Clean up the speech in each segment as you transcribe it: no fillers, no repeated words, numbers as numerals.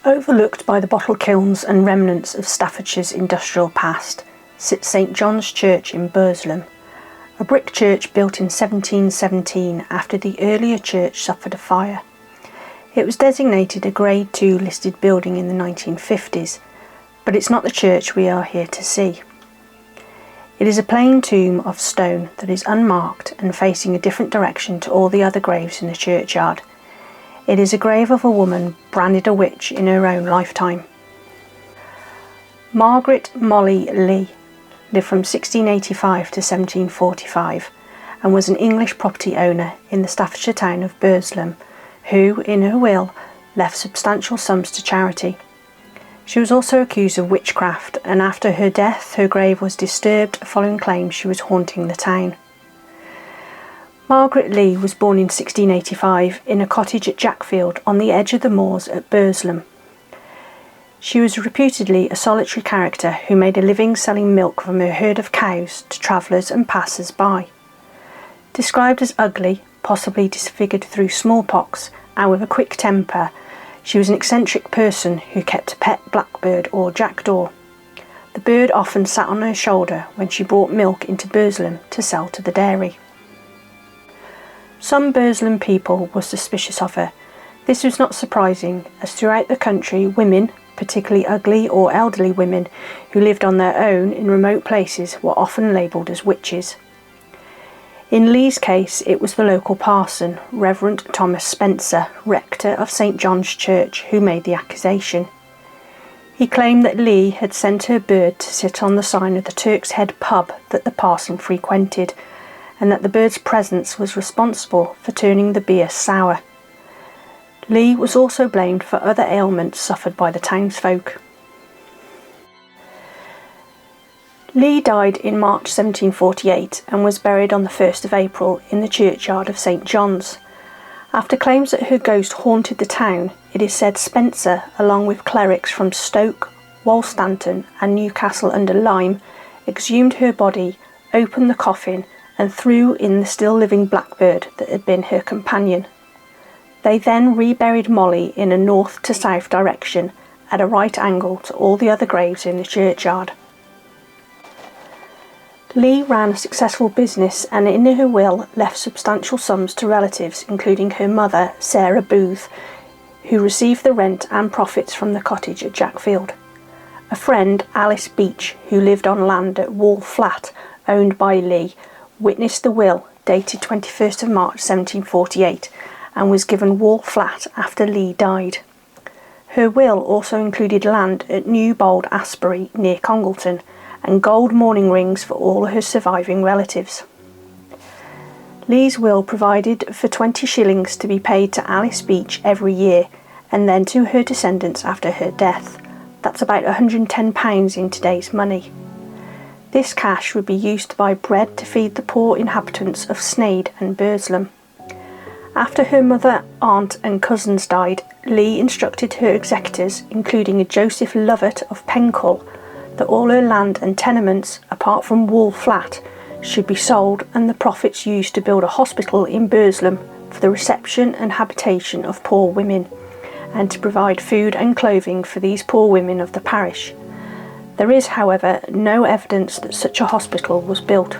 Overlooked by the bottle kilns and remnants of Staffordshire's industrial past sits St John's Church in Burslem, a brick church built in 1717 after the earlier church suffered a fire. It was designated a Grade 2 listed building in the 1950s, but it's not the church we are here to see. It is a plain tomb of stone that is unmarked and facing a different direction to all the other graves in the churchyard. It is a grave of a woman branded a witch in her own lifetime. Margaret Molly Leigh lived from 1685 to 1745 and was an English property owner in the Staffordshire town of Burslem, who, in her will, left substantial sums to charity. She was also accused of witchcraft, and after her death her grave was disturbed following claims she was haunting the town. Margaret Leigh was born in 1685 in a cottage at Jackfield on the edge of the moors at Burslem. She was reputedly a solitary character who made a living selling milk from her herd of cows to travellers and passers-by. Described as ugly, possibly disfigured through smallpox, and with a quick temper, she was an eccentric person who kept a pet blackbird or jackdaw. The bird often sat on her shoulder when she brought milk into Burslem to sell to the dairy. Some Burslem people were suspicious of her. This was not surprising, as throughout the country women, particularly ugly or elderly women who lived on their own in remote places, were often labelled as witches. In Leigh's case, it was the local parson, Reverend Thomas Spencer, rector of St John's Church, who made the accusation. He claimed that Leigh had sent her bird to sit on the sign of the Turk's Head pub that the parson frequented, and that the bird's presence was responsible for turning the beer sour. Leigh was also blamed for other ailments suffered by the townsfolk. Leigh died in March 1748 and was buried on the 1st of April in the churchyard of St John's. After claims that her ghost haunted the town, it is said Spencer, along with clerics from Stoke, Wolstanton and Newcastle under Lyme, exhumed her body, opened the coffin and threw in the still living blackbird that had been her companion. They then reburied Molly in a north to south direction at a right angle to all the other graves in the churchyard. Leigh ran a successful business and in her will left substantial sums to relatives, including her mother, Sarah Booth, who received the rent and profits from the cottage at Jackfield. A friend, Alice Beach, who lived on land at Wall Flat, owned by Leigh, witnessed the will, dated 21st of March 1748, and was given Wall Flat after Leigh died. Her will also included land at Newbold Asbury near Congleton, and gold mourning rings for all her surviving relatives. Leigh's will provided for 20 shillings to be paid to Alice Beach every year, and then to her descendants after her death. That's about £110 in today's money. This cash would be used to buy bread to feed the poor inhabitants of Sneyd and Burslem. After her mother, aunt and cousins died, Leigh instructed her executors, including a Joseph Lovett of Pencull, that all her land and tenements, apart from Wall Flat, should be sold and the profits used to build a hospital in Burslem for the reception and habitation of poor women, and to provide food and clothing for these poor women of the parish. There is, however, no evidence that such a hospital was built.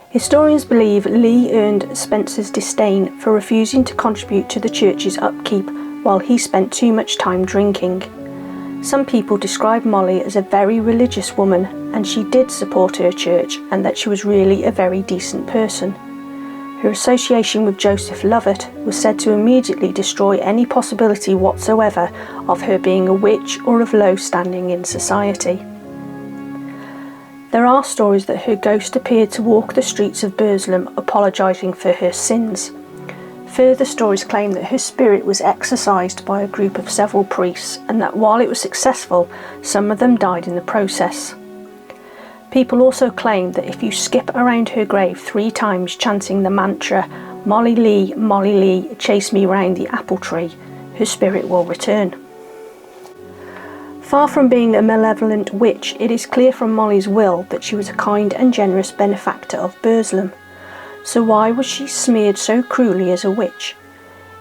Historians believe Leigh earned Spencer's disdain for refusing to contribute to the church's upkeep while he spent too much time drinking. Some people describe Molly as a very religious woman, and she did support her church and that she was really a very decent person. Her association with Joseph Lovett was said to immediately destroy any possibility whatsoever of her being a witch or of low standing in society. There are stories that her ghost appeared to walk the streets of Burslem apologising for her sins. Further stories claim that her spirit was exorcised by a group of several priests, and that while it was successful, some of them died in the process. People also claim that if you skip around her grave 3 times chanting the mantra, Molly Lee, chase me round the apple tree, her spirit will return. Far from being a malevolent witch, it is clear from Molly's will that she was a kind and generous benefactor of Burslem. So why was she smeared so cruelly as a witch?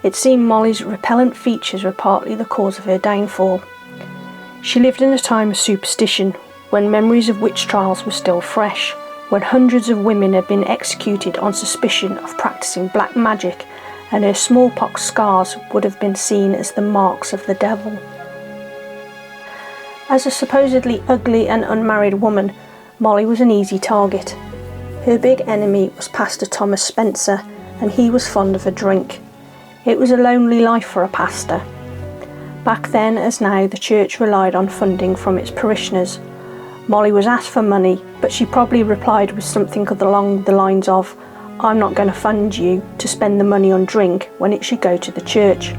It seemed Molly's repellent features were partly the cause of her downfall. She lived in a time of superstition, when memories of witch trials were still fresh, when hundreds of women had been executed on suspicion of practicing black magic, and her smallpox scars would have been seen as the marks of the devil. As a supposedly ugly and unmarried woman, Molly was an easy target. Her big enemy was Pastor Thomas Spencer, and he was fond of a drink. It was a lonely life for a pastor. Back then, as now, the church relied on funding from its parishioners. Molly was asked for money, but she probably replied with something along the lines of, "I'm not going to fund you to spend the money on drink when it should go to the church."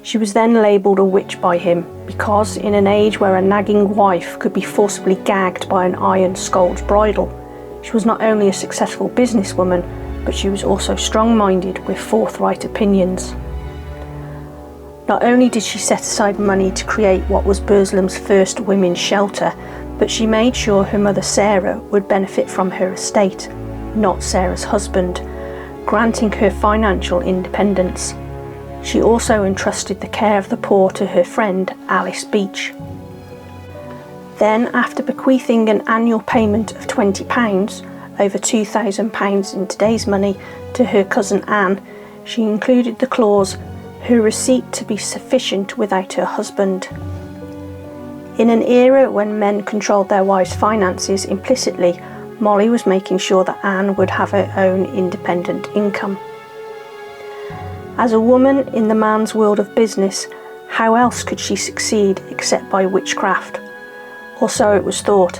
She was then labelled a witch by him because, in an age where a nagging wife could be forcibly gagged by an iron scold's bridle, she was not only a successful businesswoman, but she was also strong-minded with forthright opinions. Not only did she set aside money to create what was Burslem's first women's shelter, but she made sure her mother Sarah would benefit from her estate, not Sarah's husband, granting her financial independence. She also entrusted the care of the poor to her friend Alice Beach. Then, after bequeathing an annual payment of £20, over £2,000 in today's money, to her cousin Anne, she included the clause, "her receipt to be sufficient without her husband." In an era when men controlled their wives' finances implicitly, Molly was making sure that Anne would have her own independent income. As a woman in the man's world of business, how else could she succeed except by witchcraft? Or so it was thought.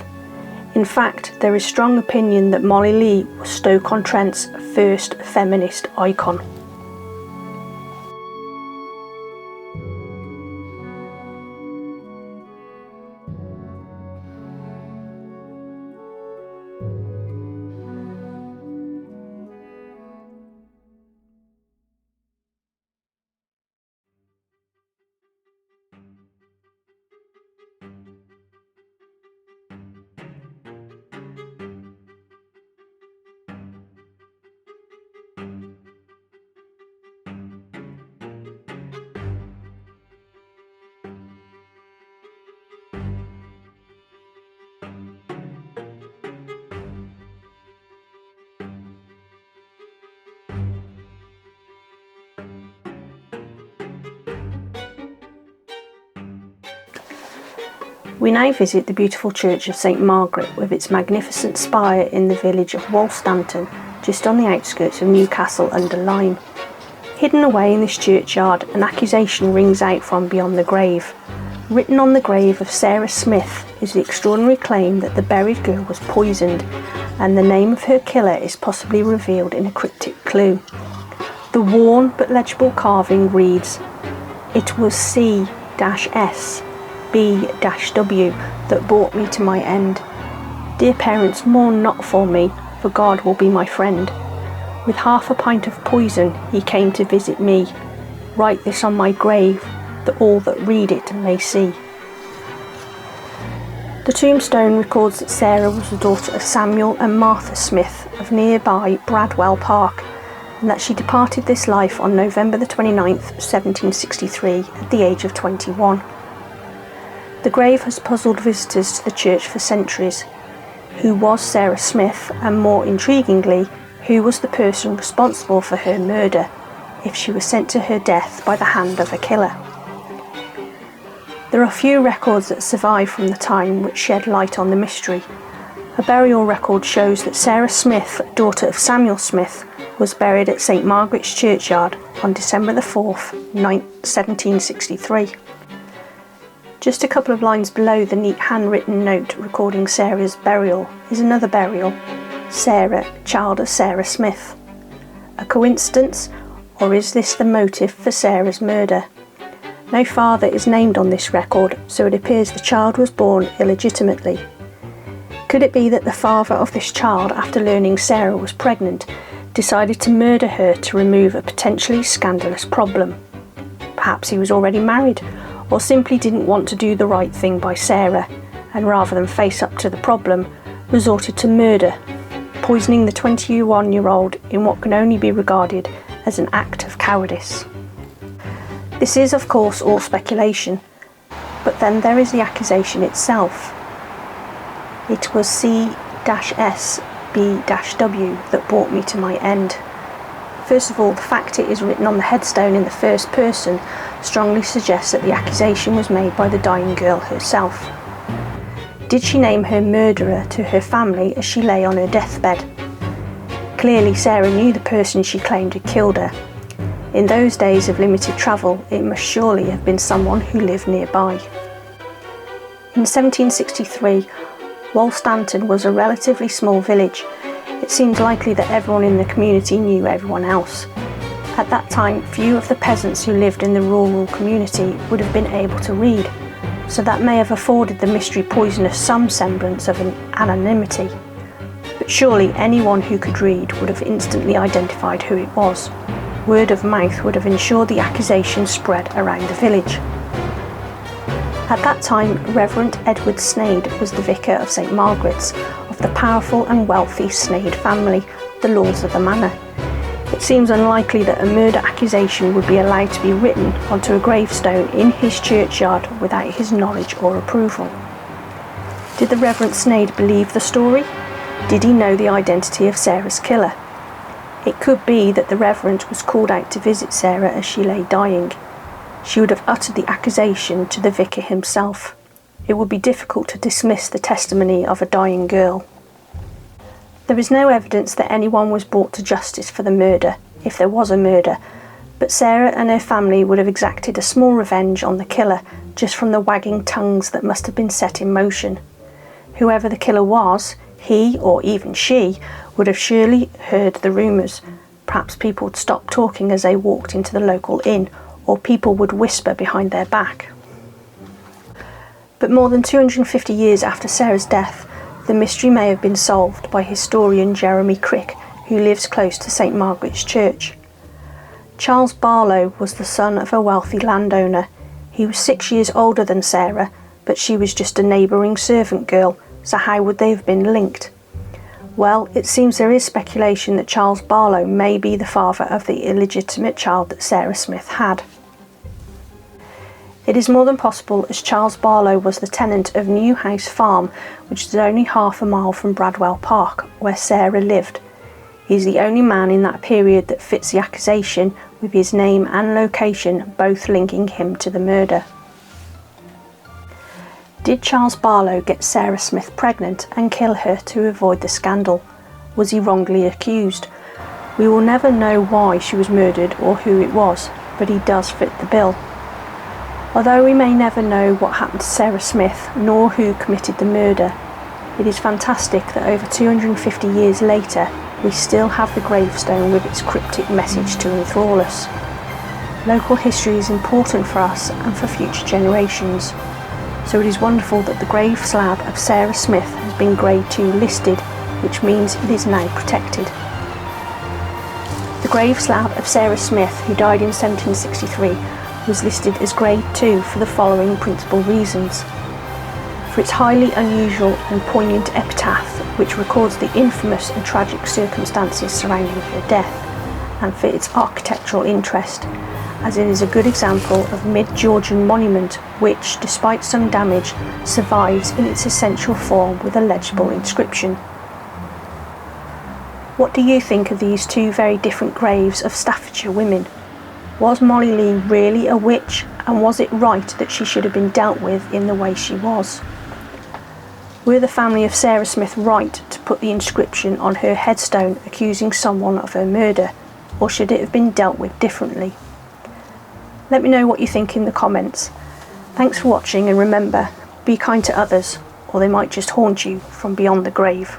In fact, there is strong opinion that Molly Leigh was Stoke-on-Trent's first feminist icon. We now visit the beautiful church of St Margaret with its magnificent spire in the village of Wolstanton, just on the outskirts of Newcastle under Lyme. Hidden away in this churchyard, an accusation rings out from beyond the grave. Written on the grave of Sarah Smith is the extraordinary claim that the buried girl was poisoned, and the name of her killer is possibly revealed in a cryptic clue. The worn but legible carving reads, "It was C-S B-W that brought me to my end. Dear parents, mourn not for me, for God will be my friend. With half a pint of poison he came to visit me. Write this on my grave, that all that read it may see." The tombstone records that Sarah was the daughter of Samuel and Martha Smith of nearby Bradwell Park, and that she departed this life on November the 29th, 1763, at the age of 21. The grave has puzzled visitors to the church for centuries. Who was Sarah Smith, and more intriguingly, who was the person responsible for her murder, if she was sent to her death by the hand of a killer? There are few records that survive from the time which shed light on the mystery. A burial record shows that Sarah Smith, daughter of Samuel Smith, was buried at St Margaret's churchyard on December the 4th, 1763. Just a couple of lines below the neat handwritten note recording Sarah's burial is another burial, Sarah, child of Sarah Smith. A coincidence, or is this the motive for Sarah's murder? No father is named on this record, so it appears the child was born illegitimately. Could it be that the father of this child, after learning Sarah was pregnant, decided to murder her to remove a potentially scandalous problem? Perhaps he was already married, or simply didn't want to do the right thing by Sarah, and rather than face up to the problem, resorted to murder, poisoning the 21-year-old in what can only be regarded as an act of cowardice. This is of course all speculation, but then there is the accusation itself. It was C-S, B-W that brought me to my end. First of all, the fact it is written on the headstone in the first person strongly suggests that the accusation was made by the dying girl herself. Did she name her murderer to her family as she lay on her deathbed? Clearly Sarah knew the person she claimed had killed her. In those days of limited travel, it must surely have been someone who lived nearby. In 1763, Woolstanton was a relatively small village. It seemed likely that everyone in the community knew everyone else. At that time, few of the peasants who lived in the rural community would have been able to read, so that may have afforded the mystery poisoner some semblance of an anonymity. But surely anyone who could read would have instantly identified who it was. Word of mouth would have ensured the accusation spread around the village. At that time, Reverend Edward Sneyd was the vicar of St Margaret's, of the powerful and wealthy Sneyd family, the lords of the manor. It seems unlikely that a murder accusation would be allowed to be written onto a gravestone in his churchyard without his knowledge or approval. Did the Reverend Sneyd believe the story? Did he know the identity of Sarah's killer? It could be that the Reverend was called out to visit Sarah as she lay dying. She would have uttered the accusation to the vicar himself. It would be difficult to dismiss the testimony of a dying girl. There is no evidence that anyone was brought to justice for the murder, if there was a murder, but Sarah and her family would have exacted a small revenge on the killer just from the wagging tongues that must have been set in motion. Whoever the killer was, he, or even she, would have surely heard the rumours. Perhaps people would stop talking as they walked into the local inn, or people would whisper behind their back. But more than 250 years after Sarah's death, the mystery may have been solved by historian Jeremy Crick, who lives close to St Margaret's Church. Charles Barlow was the son of a wealthy landowner. He was 6 years older than Sarah, but she was just a neighbouring servant girl, so how would they have been linked? Well, it seems there is speculation that Charles Barlow may be the father of the illegitimate child that Sarah Smith had. It is more than possible, as Charles Barlow was the tenant of New House Farm, which is only half a mile from Bradwell Park, where Sarah lived. He is the only man in that period that fits the accusation, with his name and location both linking him to the murder. Did Charles Barlow get Sarah Smith pregnant and kill her to avoid the scandal? Was he wrongly accused? We will never know why she was murdered or who it was, but he does fit the bill. Although we may never know what happened to Sarah Smith, nor who committed the murder, it is fantastic that over 250 years later, we still have the gravestone with its cryptic message to enthrall us. Local history is important for us and for future generations, so it is wonderful that the grave slab of Sarah Smith has been Grade 2 listed, which means it is now protected. The grave slab of Sarah Smith, who died in 1763, was listed as Grade 2 for the following principal reasons: for its highly unusual and poignant epitaph, which records the infamous and tragic circumstances surrounding her death, and for its architectural interest, as it is a good example of mid-Georgian monument which, despite some damage, survives in its essential form with a legible inscription. What do you think of these two very different graves of Staffordshire women? Was Molly Lee really a witch, and was it right that she should have been dealt with in the way she was? Were the family of Sarah Smith right to put the inscription on her headstone accusing someone of her murder, or should it have been dealt with differently? Let me know what you think in the comments. Thanks for watching, and remember, be kind to others, or they might just haunt you from beyond the grave.